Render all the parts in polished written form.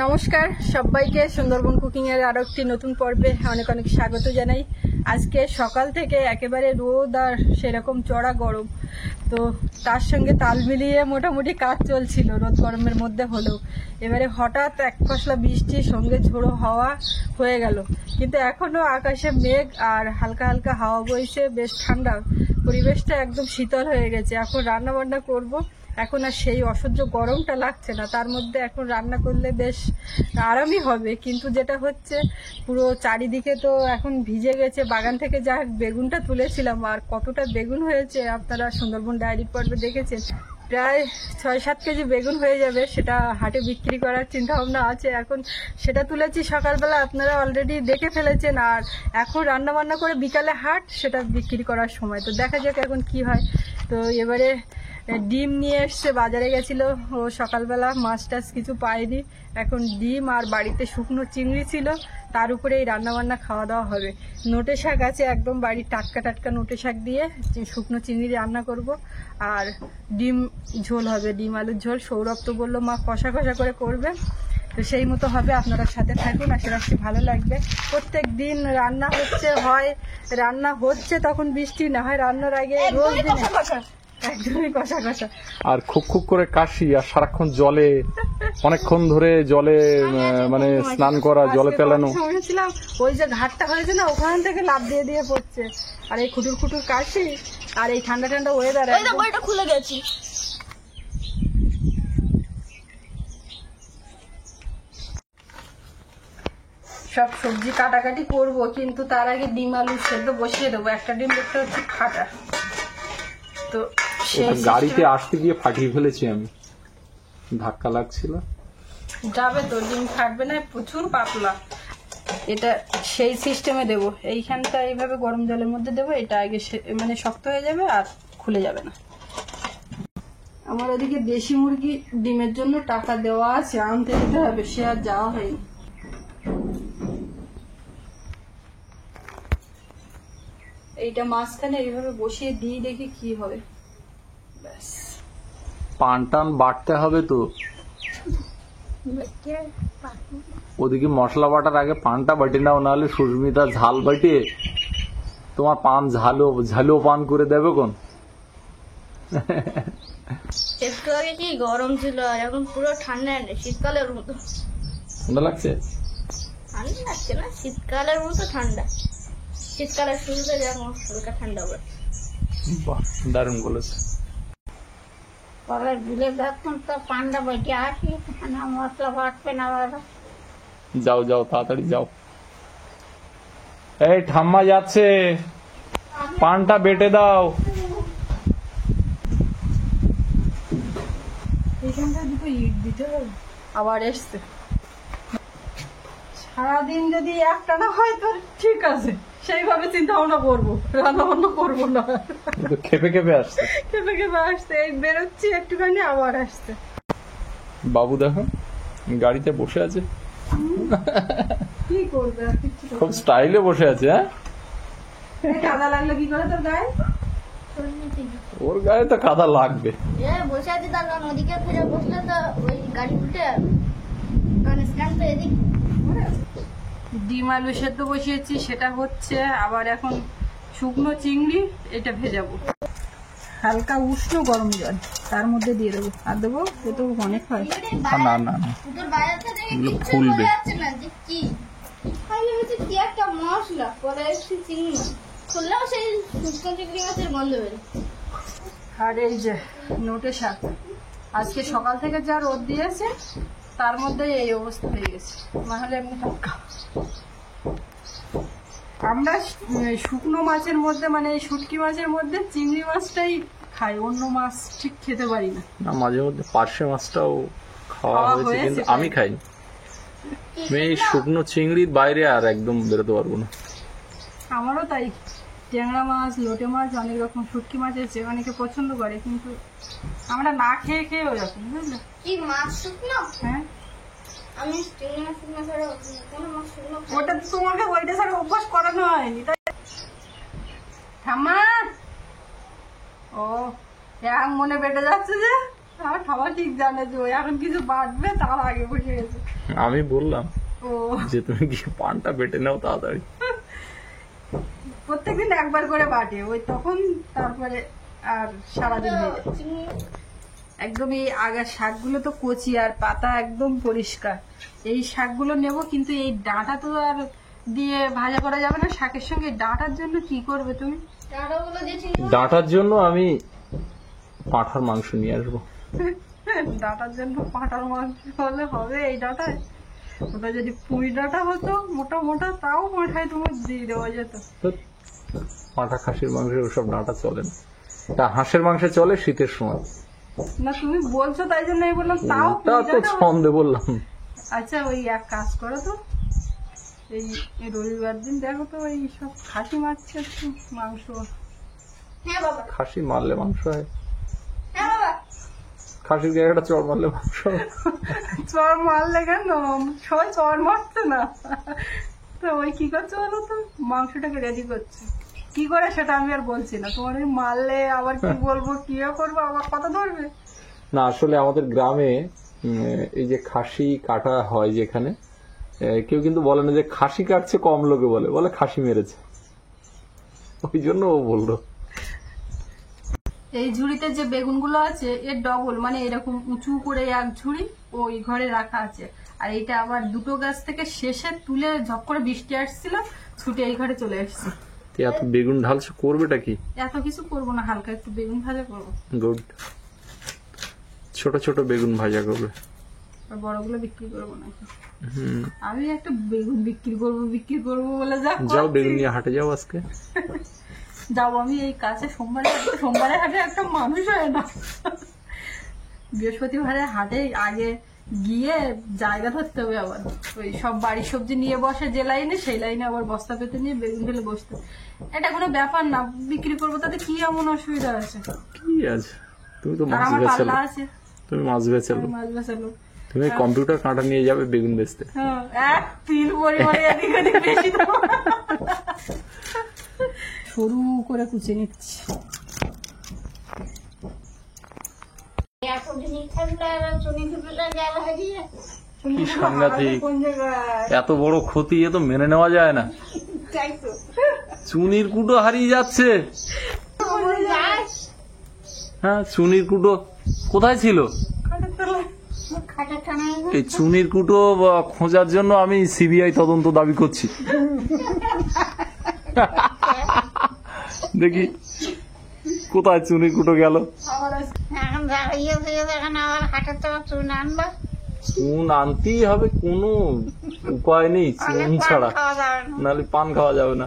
নমস্কার সবাইকে সুন্দরবন কুকিং এর আরো একটি নতুন পর্বে অনেক অনেক স্বাগত জানাই। আজকে সকাল থেকে একেবারে রোদ আর সেরকম চড়া গরম, তো তার সঙ্গে তাল মিলিয়ে মোটামুটি কাজ চলছিল রোদ গরমের মধ্যে হলেও। এবারে হঠাৎ এক ফসলা বৃষ্টির সঙ্গে ঝোড়ো হাওয়া হয়ে গেল, কিন্তু এখনো আকাশে মেঘ আর হালকা হালকা হাওয়া বইছে, বেশ ঠান্ডা পরিবেশটা, একদম শীতল হয়ে গেছে। এখন রান্না বান্না করব, এখন আর সেই অসহ্য গরমটা লাগছে না। তার মধ্যে এখন রান্না করলে বেশ আরামই হবে, কিন্তু যেটা হচ্ছে পুরো চারিদিকে তো এখন ভিজে গেছে। বাগান থেকে যা বেগুনটা তুলেছিলাম, আর কতটা বেগুন হয়েছে আপনারা সুন্দরবন ডায়েরি পর্বে দেখেছেন। প্রায় 6-7 কেজি বেগুন হয়ে যাবে, সেটা হাটে বিক্রি করার চিন্তা ভাবনা আছে। এখন সেটা তুলেছি সকালবেলা, আপনারা অলরেডি দেখে ফেলেছেন। আর এখন রান্না বান্না করে বিকালে হাট, সেটা বিক্রি করার সময়। তো দেখা যাক এখন কি হয়। তো এবারে ডিম নিয়ে এসছে, বাজারে গেছিল ও সকালবেলা, মাছ টাছ কিছু পায়নি। এখন ডিম আর বাড়িতে শুকনো চিংড়ি ছিল, তার উপরে এই রান্নাবান্না খাওয়া দাওয়া হবে। নোটে শাক আছে, একদম বাড়ির টাটকা টাটকা নোটে শাক দিয়ে শুকনো চিংড়ি রান্না করব, আর ডিম ঝোল হবে, ডিম আলুর ঝোল। সৌরভ তো বললো মা কষা কষা করে করবে, তো সেই মতো হবে। আপনারা সাথে থাকুন, আশা রাখছি ভালো লাগবে। প্রত্যেক দিন রান্না রান্না হচ্ছে তখন বৃষ্টি না হয়, রান্নার আগে রোজ দিন একদমই কষা কষা, আর খুব খুব করে কাশি, আর সারাক্ষণ জলে অনেকক্ষণ ধরে জলে মানে স্নান করা, জলে পেলানো। শুনেছিলাম ওই যে ঘাটটা হয়েছে না, ওখান থেকে লাফ দিয়ে দিয়ে পড়ছে। আর এই খুটুর খুটুর কাশি, আর এই ঠান্ডা ঠান্ডা ওয়েদার, খুলে গেছি। সব সবজি কাটাকাটি করব, কিন্তু তার আগে ডিম আলু সেদ্ধ বসিয়ে দেবো। একটা ডিম দেখতে হচ্ছে ফাটা, তো গাড়িতে আসতে গিয়ে ফাটিয়ে ফেলেছি আমি, ধাক্কা লাগছিল। যাবে তো, ডিম ফাটবে না, প্রচুর পাতলা। এটা সেই সিস্টেমে দেবো, এইখানটা এইভাবে গরম জলের মধ্যে দেবো, এটা আগে মানে শক্ত হয়ে যাবে আর খুলে যাবে না। আমার ওদিকে দেশি মুরগি ডিমের জন্য টাকা দেওয়া আছে, আনতে যেতে হবে, সে আর যাওয়া হয়নি। এইটা মাঝখানে এইভাবে বসিয়ে দিই, দেখি কি হবে। ব্যাস, পান টান বাটতে হবে তো, ওদিকে মশলা বাটার আগে পানটা বাটি নাও, নাহলে সুস্মিতা ঝাল বাটিয়ে তোমার পান ঝালো পান করে দেবে কোন। একটু আগে কি গরম ছিল, আর এখন পুরো ঠান্ডা, শীতকালের মতো ঠান্ডা লাগছে। ঠান্ডা লাগছে না, শীতকালের মতো ঠান্ডা। শীতকালের শুরুতে যেমন হালকা ঠান্ডা পড়ে। বাহ, দারুণ বলেছে। পরে দিলে দেখুন তো পান্ডা বেটে আসি, মশলা বাটবে না। যাও যাও, তাড়াতাড়ি যাও। এই ঠাম্মা যাচ্ছে, পানটা বেটে দাও। এইখানটা দুটো ইট দিতে হবে। আবার এসছে, সারাদিন যদি একটা না হয় তো ঠিক আছে, সেইভাবে চিন্তা ভাবনা করবো, রান্না বান্না করবো না। খেপে খেপে আসছে, খেপে খেপে আসছে, এই বেরোচ্ছি একটুখানি আবার আসছে। বাবু দেখো গাড়িতে বসে আছে, কি করবে, খুব স্টাইলে বসে আছে। হ্যাঁ, কাদা লাগলো কি করে তোর গায়ে? ওর গায়ে তো কাদা লাগবে। বসে আছি, তার কারণ ওদিকে ফিরে বসলে তো ওই গাড়ি উঠে স্ট্যান্ড তো এদিক। ডিম আলু সেদ্ধ বসিয়েছি, সেটা হচ্ছে। আবার এখন শুকনো চিংড়ি, এটা ভেজাবো। হালকা উষ্ণ গরম জল তার মধ্যে দিয়ে দেবো, আর দেবো তো অনেক হয়। না না না, এগুলো ফুলবে। কি একটা মশলা, পরে চিংড়ি খুললেও সেই শুকনো চিংড়ি মাছের গন্ধ বেরো। আর এই যে নোটে শাক, আজকে সকাল থেকে যা রোদ দিয়েছে তার মধ্যে এই অবস্থা হয়ে গেছে, নাহলে এমনি টাটকা। আমরা শুকনো মাছের মধ্যে, মানে এই শুটকি মাছের মধ্যে চিংড়ি মাছটাই খাই, অন্য মাছ ঠিক খেতে পারি না। মাঝে মধ্যে পার্শে মাছটাও খাওয়া হয়েছে, কিন্তু আমি খাইনি। আমি এই শুকনো চিংড়ির বাইরে আর একদম বেরোতে পারবো না। আমারও তাই, ট্যাংরা মাছ, লোটে মাছ, অনেক রকম শুটকি মাছ আছে, অনেকে পছন্দ করে, কিন্তু আমরা না খেয়ে খেয়ে ওরকম, বুঝলে। কি মাছ শুকনো? হ্যাঁ, আমি শুকনো ছাড়া কোনো মাছ শুকনো। ওটা তোমাকে ওইটা ছাড়া অভ্যাস করানো হয়নি, তাই ঠাম্মা। ও মনে বেটে যাচ্ছে যে আর খাওয়া ঠিক জানে যে ও এখন কিছু বাটবে তার আগে বসে গেছে। আমি বললাম ও যে তুমি কি পানটা বেটে নাও তাড়াতাড়ি। প্রত্যেকদিন একবার করে বাটে ওই তখন, তারপরে আর সারাদিন হয়ে যায়। একদম এই আগার শাকগুলো তো কচি আর পাতা একদম পরিষ্কার। এই শাকগুলো নেব, কিন্তু এই ডাঁটা তো আর দিয়ে ভাজা করা যাবে না। শাকের সঙ্গে ডাঁটার জন্য কি করবে তুমি? ডাঁটাগুলো দিয়েছি ডাঁটার জন্য আমি পাঁঠার মাংস নিয়ে আসবো। ডাঁটার জন্য পাঁঠার মাংস হলে হবে এই ডাঁটায়? ওটা যদি পুঁই ডাঁটা হতো মোটা মোটা, তাও মাথায় তোমার দিয়ে দেওয়া যেত। পাঁঠা খাসির মাংসে ওসব ডাঁটা চলে না। তা হাঁসের মাংসে চলে শীতের সময়। না তুমি বলছো তাই জন্য আমি বললাম তাও ওটা পুঁই তো ডাঁটা। ছন্দে বললাম। আচ্ছা ওই এক কাজ করো তো, এই এই রবিবার দিন দেখো তো ওই সব খাসি মারছে একটু মাংস। হ্যাঁ বাবা, খাসি মারলে মাংস হয়? হ্যাঁ বাবা। খাসির গায়ে একটা চড় মারলে মাংস হয়? চর মারলে কেন, সবাই চর মারছে না তো ওই কি করছে বলো তো, মাংসটাকে রেডি করছে। কি করে সেটা আমি আর বলছি না, তোমার ওই মারলে আবার কি বলবো, কি করবো, আবার কথা ধরবে। না আসলে আমাদের গ্রামে এই যে খাসি কাটা হয় যেখানে, কেউ কিন্তু বলে না যে খাসি কাটছে, কম লোকে বলে, বলে খাসি মেরেছে। ওই জন্য ও বললো। এই ঝুড়িতে যে বেগুনগুলো আছে এর ডবল, মানে এরকম উঁচু করে এক ঝুড়ি ওই ঘরে রাখা আছে। আর এটা আবার দুটো গাছ থেকে শেষে তুলে ঝপ করে বৃষ্টি আসছিল, ছুটে এই ঘরে চলে এসেছে। এত বেগুন ঢালছে, করবেটা কি? এত কিছু করবো না, হালকা একটু বেগুন ভাজা করবো। গুড। ছোট ছোট বেগুন ভাজা করবে? আর বড়গুলো বিক্রি করবো নাকি? হুম, আমি একটা বেগুন বিক্রি করবো বলে যাও বেগুন নিয়ে হাটে যাও আজকে। যাবো আমি এই কাছে সোমবারে হাটে একটা মানুষ হয় না, বৃহস্পতিবারে হাটে আগে গিয়ে জায়গা ধরতে হবে। আবার ওই সব বাড়ির সবজি নিয়ে বসে যে লাইনে, সেই লাইনে আবার বস্তা পেতে নিয়ে বেগুন ফেলে বসতে। এটা কোনো ব্যাপার না, বিক্রি করবো, তাতে কি এমন অসুবিধা আছে? কি আছে, তুমি তো আর মাছ আমার বেচালো। পাল্লা আছে, তুমি মাছ বেচালো, আমি মাছ বেচালো। তুমি কম্পিউটার কাঁটা নিয়ে যাবে বেগুন বেচতে। হ্যাঁ, এক তিল পরিমাণে এদিক ওদিক বেশি দেবো। সরু করে কুচে নিচ্ছি। এতদিন থাকলে আর চুনি টুপিটা গেল হারিয়ে। কি সাংঘাতিক, কোন জায়গায়? এত বড় ক্ষতি এ তো মেনে নেওয়া যায় না। তাই তো। চুনির কুটো হারিয়ে যাচ্ছে। আমার গাছ হ্যাঁ, চুনির কুটো কোথায় ছিল? খাটের তলায়। খাটা টানায় না। এই চুনির কুটো খোঁজার জন্য আমি সিবিআই তদন্ত দাবি করছি। দেখি কোথায় চুনির কুটো গেল। আমার আজ- এখন ইয়ে হয়ে এখন আবার হাটের তো চুন আনলো। চুন আনতেই হবে, কোনো উপায় নেই চুন অনেক পান ছাড়া, খাওয়া যাবে না। নাহলে পান খাওয়া যাবে না।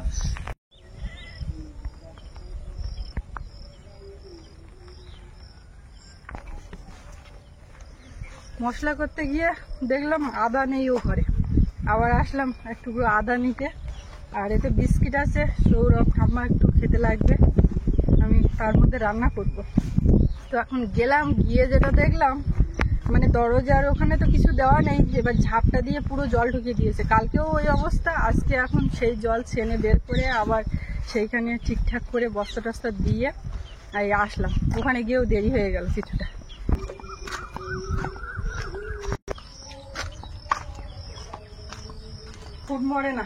মশলা করতে গিয়ে দেখলাম আদা নেই ও ঘরে, আবার আসলাম একটু আদা নিতে। আর এতে বিস্কিট আছে, সৌরভ ঠাম্মা একটু খেতে লাগবে, আমি তার মধ্যে রান্না করব। তো এখন গেলাম, গিয়ে যেটা দেখলাম, মানে দরজার ওখানে তো কিছু দেওয়া নেই, এবার ঝাপটা দিয়ে পুরো জল ঢুকিয়ে দিয়েছে। কালকেও ওই অবস্থা, আজকে এখন সেই জল ছেনে বের করে আবার সেইখানে ঠিকঠাক করে বস্তা টস্তা দিয়ে এই আসলাম। ওখানে গিয়েও দেরি হয়ে গেল কিছুটা। ফুড মরে না।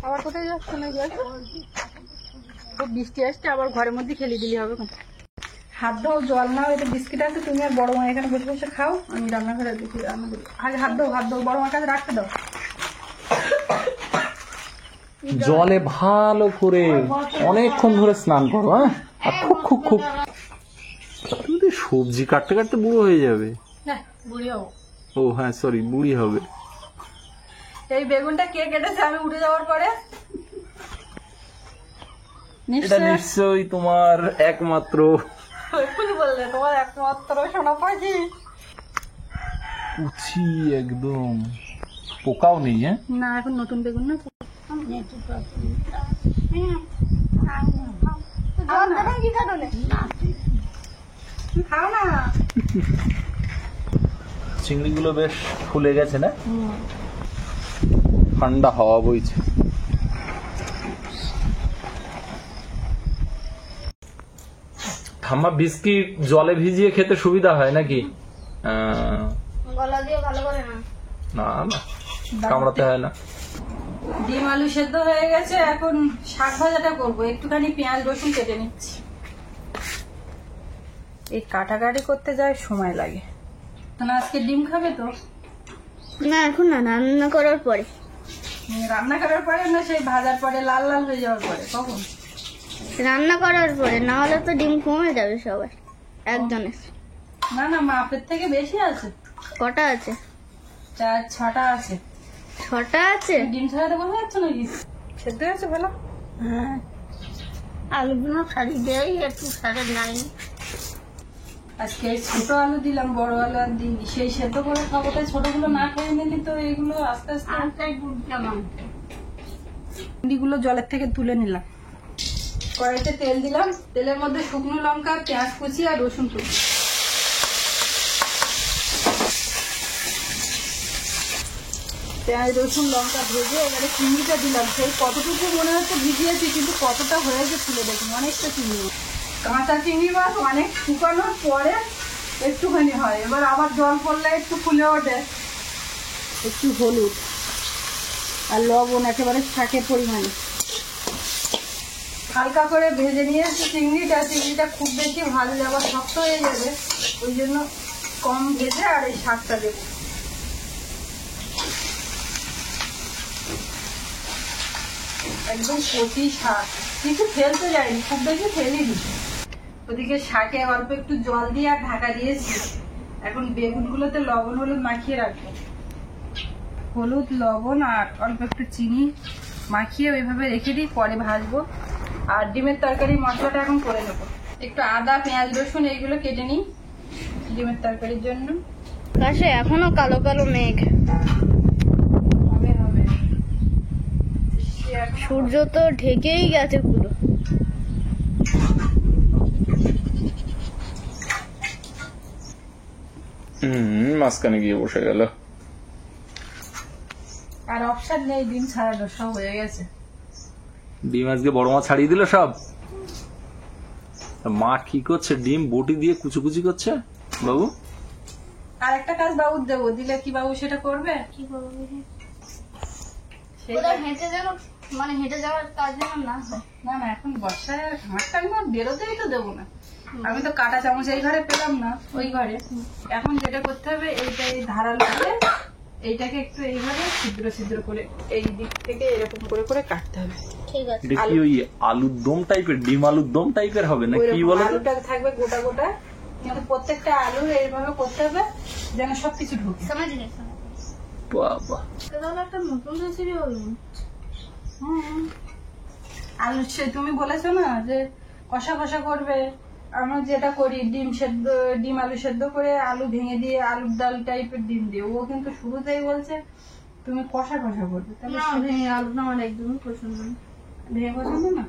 আবার কোথায় যাচ্ছে না খুব বৃষ্টি আসছে, আবার ঘরের মধ্যে খেলে দিলে হবে। হাত দাও, জল নাও, এটা বিস্কিট আছে, তুমি আর বড় মা এখানে বসে বসে খাও, আমি রান্নাঘরে দেখি রান্না করি। আগে হাত দাও, বড় মার কাছে রাখতে দাও। জলে ভালো করে অনেকক্ষণ ধরে স্নান করো, হ্যাঁ, আর খুব খুব খুব। তুমি তো সবজি কাটতে কাটতে বুড়ো হয়ে যাবে। হ্যাঁ, বুড়ি হবো। ও হ্যাঁ, সরি, বুড়ি হবে। এই বেগুনটা কে কেটেছে আমি উঠে যাওয়ার পরে? এটা নিশ্চয়ই তোমার একমাত্র। এক্ষুনি বললে তোমার একমাত্র সোনা পাখি। কুচি একদম, পোকাও নেই। হ্যাঁ, না এখন নতুন বেগুন না। খাও না। চিংড়িগুলো বেশ ফুলে গেছে না, ঠান্ডা হাওয়া বইছে। ঠাম্মা বিস্কিট জলে ভিজিয়ে খেতে সুবিধা হয় নাকি? গলা দিয়ে ভালো করে না। না না, কামড়াতে হয় না। ডিম আলু সেদ্ধ হয়ে গেছে, এখন শাক ভাজাটা করবো। একটুখানি পেঁয়াজ রসুন কেটে নিচ্ছি। এই কাটাকাটি করতে যায় সময় লাগে। না আজকে ডিম খাবে তো? না এখন না, রান্না করার পরে। রান্না করার পরে না, সেই ভাজার পরে লাল লাল হয়ে যাওয়ার পরে? কখন? রান্না করার পরে, না হলে তো ডিম কমে যাবে সবার একজনের। না না, মাপের থেকে বেশি আছে। কটা আছে? 4-6টা আছে। 6টা আছে? ডিম ছাড়াতে বোঝা যাচ্ছে নাকি? সেদ্ধ আছে ভালো? হ্যাঁ, আলুগুলো খালি দেয়, একটু সারে নাই। আজকে ছোট আলু দিলাম, বড় আলু আর দিইনি। সেই সেদ্ধ করে খাবো, তাই ছোটগুলো না খেয়ে নিলি তো এইগুলো আস্তে আস্তে। ভিন্ডিগুলো জলের থেকে তুলে নিলাম। কড়াইতে তেল দিলাম, তেলের মধ্যে শুকনো লঙ্কা, পেঁয়াজ কুচি আর রসুন কুচি। পেঁয়াজ রসুন লঙ্কা ভেজে এবারে চিংড়িটা দিলাম। সেই কতটুকু মনে হচ্ছে ভিজিয়েছি, কিন্তু কতটা হয়েছে তুলে দেখুন, অনেকটা চিংড়ি। কাঁচা চিংড়ি মাছ অনেক শুকানোর পরে একটুখানি হয়, এবার আবার জল পড়লে একটু ফুলে ওঠে। একটু হলুদ আর লবণ একেবারে শাকের পরিমাণে হালকা করে ভেজে নিয়েছি। চিংড়িটা খুব বেশি ভাজলে আবার শক্ত হয়ে যাবে, ওই জন্য কম ভেজে আর এই শাকটা দেবো। একদম কচি শাক, কিছু ফেলতে যায়নি, খুব বেশি ফেলিনি। ওদিকে শাকে অল্প একটু জল দিয়ে আর ঢাকা দিয়েছি। এখন বেগুনগুলোতে লবণ হলুদ মাখিয়ে রাখবো। হলুদ লবণ আর অল্প একটু চিনি মাখিয়ে ওইভাবে রেখে দিই, পরে ভাজবো। আর ডিমের তরকারি মশলাটা এখন করে নেবো। একটু আদা পেঁয়াজ রসুন এইগুলো কেটে নিই ডিমের তরকারির জন্য। আকাশে এখনো কালো কালো মেঘ, হবে হবে। সূর্য তো ঢেকেই গেছে পুরো। মাঝখানে গিয়ে বসে গেল। আর অপশন নেই, ডিম ছাড়ানো সব হয়ে গেছে। ডিম আজকে বড় মা ছাড়িয়ে দিল সব। মা কি করছে? ডিম বটি দিয়ে কুচি করছে বাবু। আর একটা কাজ বাবুর দেবো, দিলে কি বাবু সেটা করবে? কি করবো? সেটা হেঁটে যেন, মানে হেঁটে যাওয়ার কাজ যেন না হয়। না না, এখন বর্ষায় ঘাটটা আমি বেরোতেই তো দেবো না। আমি তো কাটা চামচ এই ঘরে পেলাম না, ওই ঘরে। এখন যেটা করতে হবে, এইটা এই ধারালো করে এইটাকে একটু এইভাবে ছিদ্র ছিদ্র করে এই দিক থেকে এরকম করে করে কাটতে হবে। ঠিক আছে। এটা কি ওই আলুর দম টাইপের, ডিম আলুর দম টাইপের হবে না কি ওইরকম বলো? আলুটা থাকবে গোটা গোটা, কিন্তু প্রত্যেকটা আলু এইভাবে করতে হবে যেন সবকিছু ঢুকে। সময় দিন, বাবা, তাহলে একটা নতুন রেসিপি হবে। আলু তুমি বলেছো না যে কষা কষা করবে, আমরা যেটা করি ডিম আলু সেদ্ধ করে আলু ভেঙে দিয়ে আলুর ডাল টাইপের ডিম দিয়ে, ও কিন্তু শুরুতেই বলছে তুমি কষা কষা করবে। তাহলে আলুটা আমার একদমই পছন্দ না। ভেঙে পছন্দ না?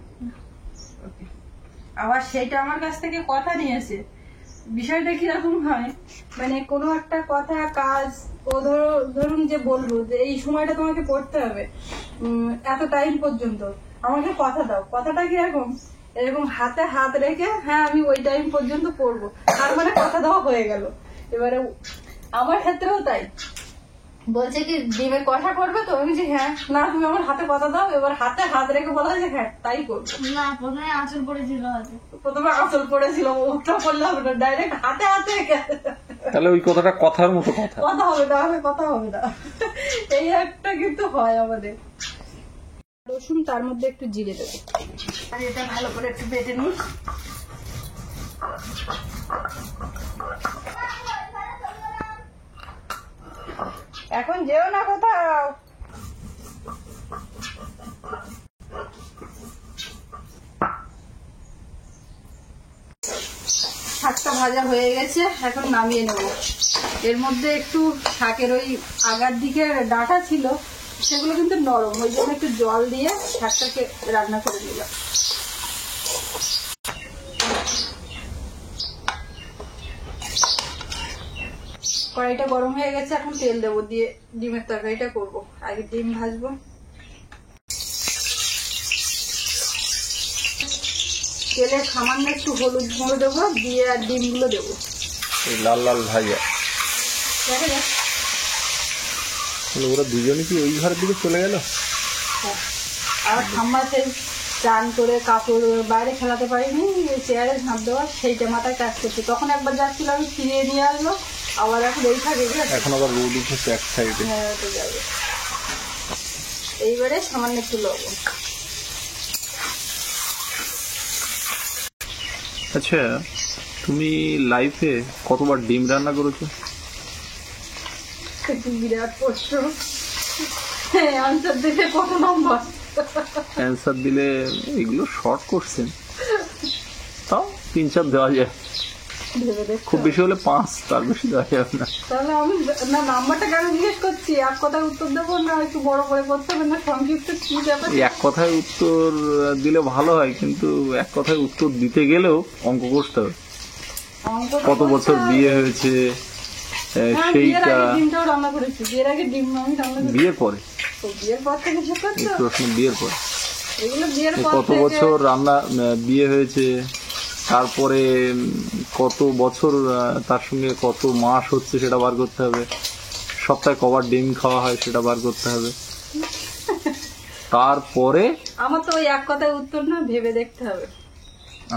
ওকে। আবার সেইটা আমার কাছ থেকে কথা নিয়েছে। বিষয়টা কিরকম হয়, মানে কোনো একটা কথা কাজ ও ধরুন যে বলবো যে এই সময়টা তোমাকে পড়তে হবে, এত টাইম পর্যন্ত আমাকে কথা দাও। কথাটা কিরকম, এরকম হাতে হাত রেখে হ্যাঁ আমি ওই টাইম পর্যন্ত পড়বো, তার মানে কথা দেওয়া হয়ে গেল। এবারে আমার ক্ষেত্রেও তাই, বলছে কি ডিমের কষা করবে তো, আমি যে হ্যাঁ, না তুমি আমার হাতে কথা দাও। এবার হাতে হাত রেখে বলা যে হ্যাঁ তাই করবো। না, প্রথমে আঁচল পড়েছিল হাতে। প্রথমে আঁচল পড়েছিল, ওটা করলাম না, ডাইরেক্ট হাতে হাতে তাহলে ওই কথাটা কথার মতো কথা। কথা হবে না, কথা হবে না। এই একটা কিন্তু হয় আমাদের। রসুন, তার মধ্যে একটু জিরে দেবো, আর এটা ভালো করে একটু বেটে নিই। এখন যেও না কোথাও। শাকটা ভাজা হয়ে গেছে, এখন নামিয়ে নেব। এর মধ্যে একটু শাকের ওই আগার দিকে ডাঁটা ছিল, সেগুলো কিন্তু নরম, ওই জন্য একটু জল দিয়ে শাকটাকে রান্না করে দিলাম। কড়াইটা গরম হয়ে গেছে, এখন তেল দেবো, দিয়ে ডিমের তরকারিটা করবো। আগে ডিম ভাজবো। তেলে সামান্য একটু হলুদ গুঁড়ো দেবো, দিয়ে আর ডিমগুলো দেবো। এই লাল লাল ভাজা দেখা যাক। তাহলে ওরা দুজনে কি ওই ঘরের দিকে চলে গেল? আর ঠাম্মা সেই চান করে কাপড় বাইরে খেলাতে পারিনি, চেয়ারে ঝাঁপ দেওয়া, সেইটা মাথায় কাজ করছে। তখন একবার যাচ্ছিলাম, আমি ফিরিয়ে নিয়ে আসলো, আবার এখন এই থাকে। এখন আবার রোদ উঠেছে এক সাইডে। হ্যাঁ, ওটা যাবে। এইবারে সামান্য একটু লবণ। আচ্ছা, তুমি লাইফে কতবার ডিম রান্না করেছো? বিরাট প্রশ্ন। আনসার দিলে কত নম্বর? অ্যান্সার দিলে এগুলো শর্ট কোশ্চেন, তাও 3-4 দেওয়া যায়, ভেবে দেখ। খুব বেশি হলে 5, তার বেশি দেওয়া যাবে না। তাহলে আমি না নাম্বারটা কেন জিজ্ঞেস করছি? এক কথায় উত্তর দেবো না একটু বড় করে করতে হবে না সংক্ষিপ্ত কি ব্যাপার? এই এক কথায় উত্তর দিলে ভালো হয়, কিন্তু এক কথায় উত্তর দিতে গেলেও অঙ্ক করতে হবে। অঙ্ক কত বছর বিয়ে হয়েছে, সেইটা। ডিমটাও রান্না করেছি, বিয়ের আগে ডিম আমি রান্না করেছি। বিয়ের পরে? তো বিয়ের পর থেকে সে এই করছো প্রশ্ন বিয়ের পরে। এগুলো বিয়ের পর কত থেকে। বছর রান্না বিয়ে হয়েছে, তারপরে কত বছর তার সঙ্গে কত মাস হচ্ছে সেটা বার করতে হবে, সপ্তাহে কবার ডিম খাওয়া হয় সেটা বার করতে হবে, তারপরে। আমার তো ওই এক কথায় উত্তর না, ভেবে দেখতে হবে,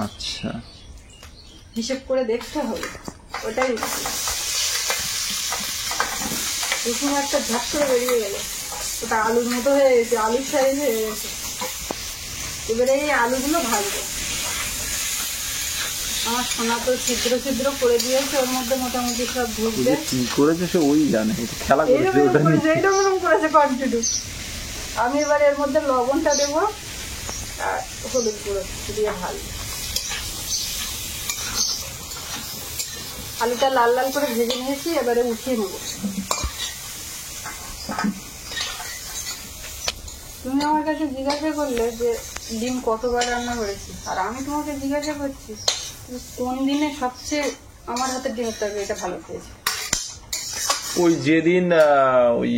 আচ্ছা, হিসেব করে দেখতে হবে, ওটাই উত্তর। প্রথম একটা ঝাপ করে বেরিয়ে গেল, ওটা আলুর মতো হয়ে গেছে, আলুর সাইজ হয়ে গেছে। এবারে এই আলুগুলো ভাজবো। আমার সোনা তো ছিদ্র ছিদ্র করে দিয়েছে, ওর মধ্যে মোটামুটি সব ওই ঢুকবে। যে কি করেছে সে ওই জানে, এটা খেলা করেছে ওটা নিয়ে। এইরকম করেছে কন্টিনিউ। আমি এবার এর মধ্যে লবণটা দেবো আর হলুদ গুঁড়ো দিয়ে ভাজবো। আলুটা লাল লাল করে ভেজে নিয়েছি, এবারে উঠিয়ে নেবো। তুমি আমার কাছে জিজ্ঞাসা করলে যে ডিম কতবার রান্না করেছি, আর আমি তোমাকে জিজ্ঞাসা করছি তুমি কোন দিনে সবচেয়ে আমার হাতের ডিমের তরকারি এটা ভালো খেয়েছি। ওই যেদিন ওই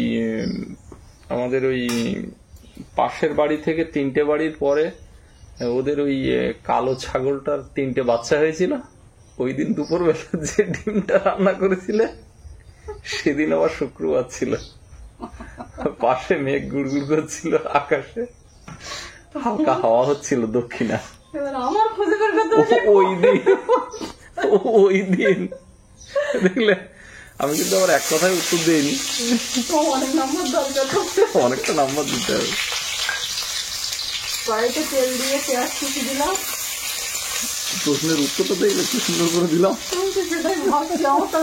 আমাদের ওই পাশের বাড়ি থেকে 3টে বাড়ির পরে ওদের ওই কালো ছাগলটার 3টে বাচ্চা হয়েছিল, ওই দিন দুপুরবেলা যে ডিমটা রান্না করেছিলে, সেদিন আবার শুক্রবার ছিল, পাশে মেঘ গুড়গুড় করছিল, আকাশে হালকা হাওয়া হচ্ছিল দক্ষিণা। এবার আমার খুঁজে বের করতে হবে। ওই দিন দেখলে আমি কিন্তু আবার এক কথায় উত্তর দিইনি, অনেক নম্বর দরকার। অনেকটা নাম্বার দিতে হবে। কড়াইতে তেল দিয়ে পেঁয়াজ কুচি দিলাম। প্রশ্নের উত্তরটা দেখলে কি সুন্দর করে দিলাম। তুমি তো সেটাই ভাবছি, আমার তো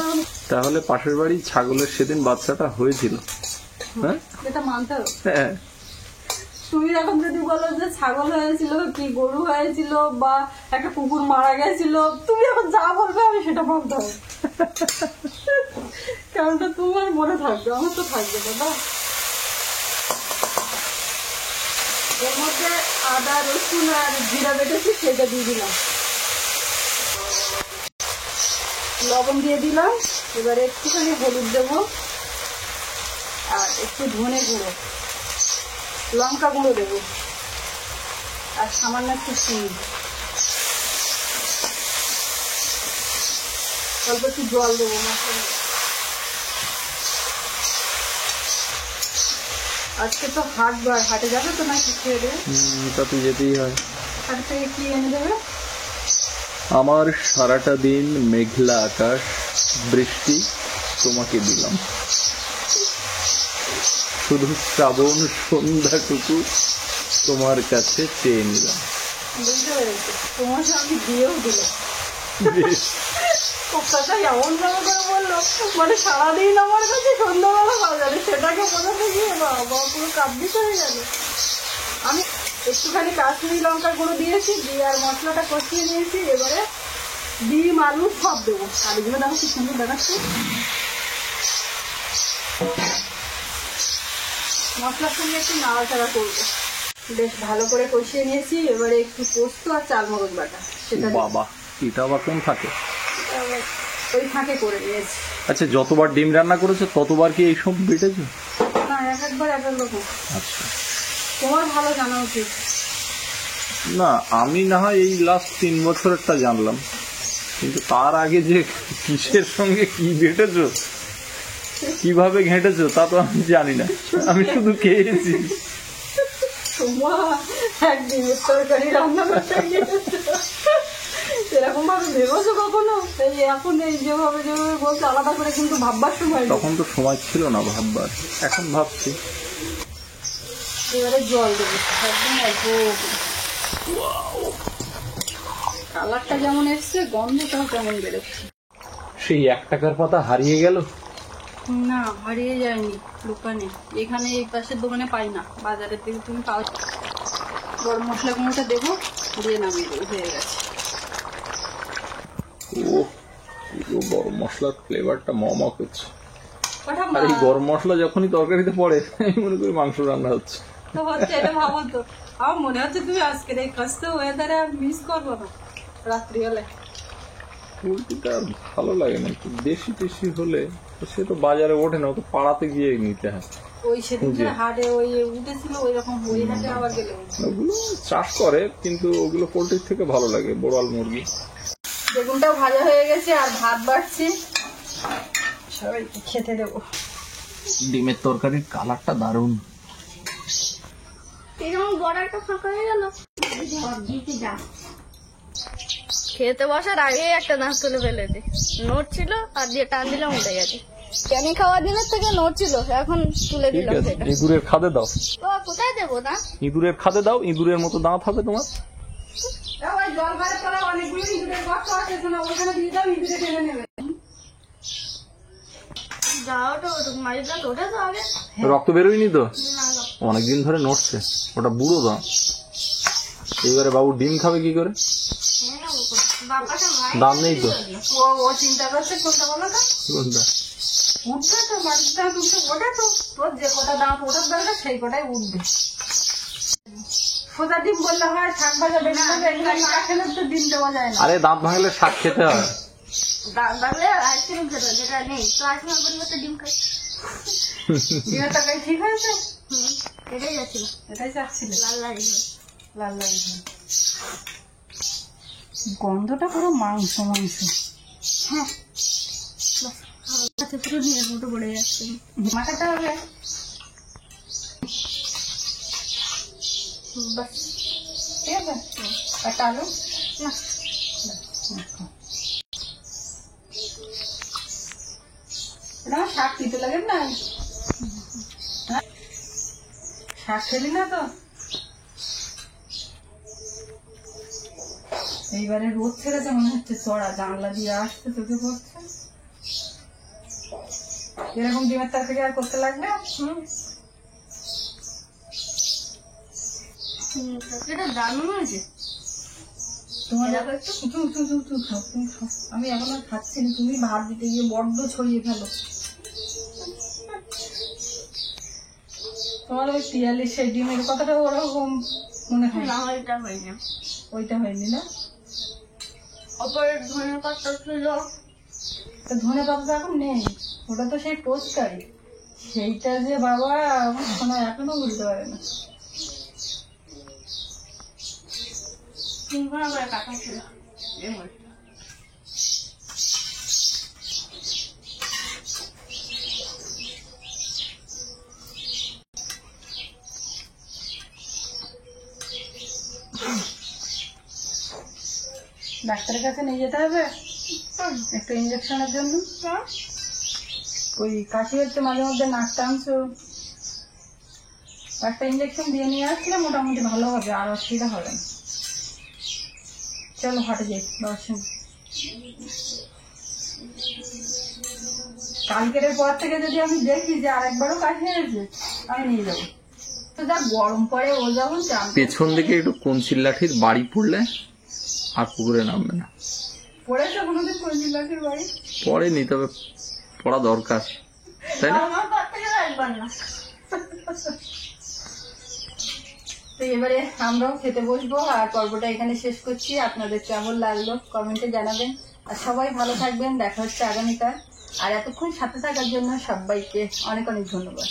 তাহলে পাশের বাড়ি ছাগলের সেদিন বাচ্চাটা হয়েছিল, হ্যাঁ এটা মানতে হবে। হ্যাঁ। তুমি এখন যদি বলো যে ছাগল হয়েছিল কি গরু হয়েছিল বা একটা কুকুর মারা গেছিল, তুমি এখন যা বলবে আমি সেটা মানতে হবে। কারণটা তোমার মনে থাকবে, আমার তো থাকবে দাদা। এর মধ্যে আদা রসুন আর জিরা বেটেছি, সেটা দিয়ে দিলাম, লবণ দিয়ে দিলাম। এবারে একটুখানি হলুদ দেবো আর একটু ধনে গুঁড়ো, লঙ্কা গুঁড়ো দেবো আর সামান্য একটু চিনি, অল্প একটু জল দেবো। আজকে তো হাটবার, হাটে যাবে তো নাকি খেয়ে দেবে? তা তো যেতেই হয়। হাট থেকে কি এনে দেবে? আমার সারাটা দিন মেঘলা আকাশ, বৃষ্টি তোমাকে দিলাম, শুধু শ্রাবণ সন্ধ্যাটুকু তোমার কাছে চেয়ে নিলাম। বুঝতে পেরেছি, তোমার সঙ্গে দিয়েও দিল। বেশ, কথাটা এমন ভাবে করে বললো, মানে সারাদিন আমার কাছে সন্ধ্যাবেলা বাজারে, সেটাকে বোঝাতে গিয়ে বাবা পুরো কাব্যি হয়ে গেল। আমি একটুখানি কাশ্মীরি লঙ্কা গুঁড়ো দিয়েছি, দিয়ে আর মশলাটা কষিয়ে নিয়েছি। এবারে ডিম আলু সব দেবো। আলুগুলো দেখো কি সুন্দর দেখাচ্ছে। মশলার সঙ্গে একটু নাড়াচাড়া করবো। বেশ ভালো করে কষিয়ে নিয়েছি। এবারে একটু পোস্ত আর চালমগজ বাটা, সেটা দেবো। বাবা, এটা আবার কোন থাকে? ওই ফাঁকে করে নিয়েছি। আচ্ছা, যতবার ডিম রান্না করেছো ততবার কি এইসব বেটেছো? না, এক একবার এক এক রকম। আচ্ছা, তোমার ভালো জানা উচিত। না, আমি না হয় এই লাস্ট 3 বছরেরটা জানলাম, কিন্তু তার আগে যে কিসের সঙ্গে কি ঘেটেছো, কিভাবে ঘেটেছো তা তো আমি জানি না। আমি শুধু খেয়েছি। তোমা এক ডিমের তরকারি রান্না করতে গিয়েছো, এরকম ভাবে ভেবেছো কখনো? এই এখন এই যেভাবে যেভাবে বলছো আলাদা করে কিন্তু ভাববার সময় নেই। তখন তো সময় ছিল না ভাববার, এখন ভাবছি। এবারে জল দেবো একদম অল্প। কালারটা যেমন এসছে গন্ধটাও কেমন বেরোচ্ছে। সেই 1 টাকার পাতা হারিয়ে গেল। না, হারিয়ে যায়নি দোকানে, এখানে এই পাশের দোকানে পাই না, বাজারের থেকে তুমি পাও। গরম মশলা গুঁড়োটা দেবো, দিয়ে নামিয়ে দেবো, হয়ে গেছে। ও পুরো গরম মশলার ফ্লেভারটা মমা করছে। ওটা আর এই গরম মশলা যখনই তরকারিতে পড়ে আমি মনে করি মাংস রান্না হচ্ছে। তো হচ্ছে, এটা ভাবো তো। আমার মনে হচ্ছে তুমি আজকের এই কাজটা ওয়েদারে আর মিস করবো না রাত্রিবেলায়। পোলট্রিটা আর ভালো লাগে না, একটু দেশি টেশি হলে তো সে তো বাজারে ওঠে না, ও তো পাড়াতে গিয়ে নিতে হয়। ওই সেদিন হাটে ওই উঠেছিল ওই রকম, ওই হাটে আবার গেলে ওগুলো চাষ করে, কিন্তু ওগুলো পোলট্রির থেকে ভালো লাগে, বোড়াল মুরগি। বেগুনটাও ভাজা হয়ে গেছে, আর ভাত বাড়ছি, সবাইকে খেতে দেবো। ডিমের তরকারির কালারটা দারুণ। এরকম বড়াটা ফাঁকা হয়ে গেল। খেতে বসার আগে একটা দাঁত তুলে ফেলেছে, নোট ছিল আর দিয়ে টান দিলাম উঠে গেছে। কেন খাওয়ার দিনের থেকে নোট ছিল, এখন তুলে ঠিক দিলাম আছে, সেটা। ইঁদুরের খাদে দাও, ও কোথায় দেবো না? ইঁদুরের খাদে দাও, ইঁদুরের মতো দাঁত হবে তোমার। ওই জল বাইরে করা অনেকগুলো ইঁদুরের গর্ত আছে, শোনো, ওখানে দিয়ে দাও, ইঁদুরে টেনে নেবে। যাও তো মাঝে ওঠে তো আগে। রক্ত বেরোয়নি তো? না, না। অনেকদিন ধরে নড়ছে, ওটা বুড়ো দাঁত। এবারে বাবু ডিম খাবে কি করে? বাবাটা মায়ের দাম নেই তো। ও চিন্তা করছে কোনটা বলো তো, কোনটা? উঠবে তো, মাটিটা উঠবে, ওটা তো তোর যে কটা দাঁত ওঠার দরকার সেই কটাই উঠবে। সোজা ডিম বললে হয়, শাক ভাজা বেগুন ভাজা এগুলো না খেলে তো ডিম দেওয়া যায় না। আরে দাঁত ভাঙলে শাক খেতে হয়। বাংলা আইসক্রিম খেতে যেটা নেই তো, আইসক্রিম পরিবর্তে ডিম খাই। ডিমের তরকারি ঠিক হয়েছে? এটাই যাচ্ছিল, এটাই চাচ্ছিলে? লাল লাল লাল লাল গন্ধটা পুরো মাংস মাংস। হ্যাঁ, বাস পুরো নিয়ে ফুটো পড়ে যাচ্ছে। মাথাটা হবে বাস ঠিক আছে, একটা আলু না, এটা আমার শাক দিতে লাগে না, হ্যাঁ? শাক খেলি না তো? এইবারে রোদ ছেড়েছে মনে হচ্ছে, চড়া জানলা দিয়ে আসতে চোখে পড়ছে। এরকম ডিমের তরকারি আর করতে লাগবে? এটা দারুণ হয়েছে। তোমার এরকম একটু তুমি খাও, তুমি খাও। আমি এখন আর খাচ্ছি না, তুমি ভাত দিতে গিয়ে বড্ড ছড়িয়ে ফেলো। তোমার ওই পিয়ালি সেই ডিমের কথাটা ওরকম মনে হয় না, এটা হয়নি। ওইটা হয়নি না? অপরের ধনের পাতা ছিল, তো ধনে পাতা এখন নেই, ওটা তো সেই টোস্টারি, সেইটা যে বাবা আমার শোনা এখনো বুঝতে পারে না। 3 ঘন্টা করে কাটা ছিল। ডাক্তারের কাছে নিয়ে যেতে হবে একটু ইঞ্জেকশনের জন্য। ওই কাশি হচ্ছে মাঝে মধ্যে, নাক টানছো, একটা ইঞ্জেকশন দিয়ে নিয়ে আসলে মোটামুটি ভালো হবে, আর অসুবিধা হবে না। চলো হাটে যাই, দর্শন। কালকের পর থেকে যদি আমি দেখি যে আরেকবারও কাশি হয়েছে, আমি নিয়ে যাবো। তো যা গরম পড়ে, ও যখন চান পেছন দিকে একটু কঞ্চির লাঠির বাড়ি পড়লে আর পুকুরে নামবে না। পড়েছে কোনোদিন কঞ্চির লাঠির বাড়ি? পড়েনি, তবে পড়া দরকার, তাই না? আমার পর থেকে একবার না। তো এবারে আমরাও খেতে বসবো, আর পর্বটা এখানে শেষ করছি। আপনাদের কেমন লাগলো কমেন্টে জানাবেন, আর সবাই ভালো থাকবেন। দেখা হচ্ছে আগামীকাল, আর এতক্ষণ সাথে থাকার জন্য সবাইকে অনেক অনেক ধন্যবাদ।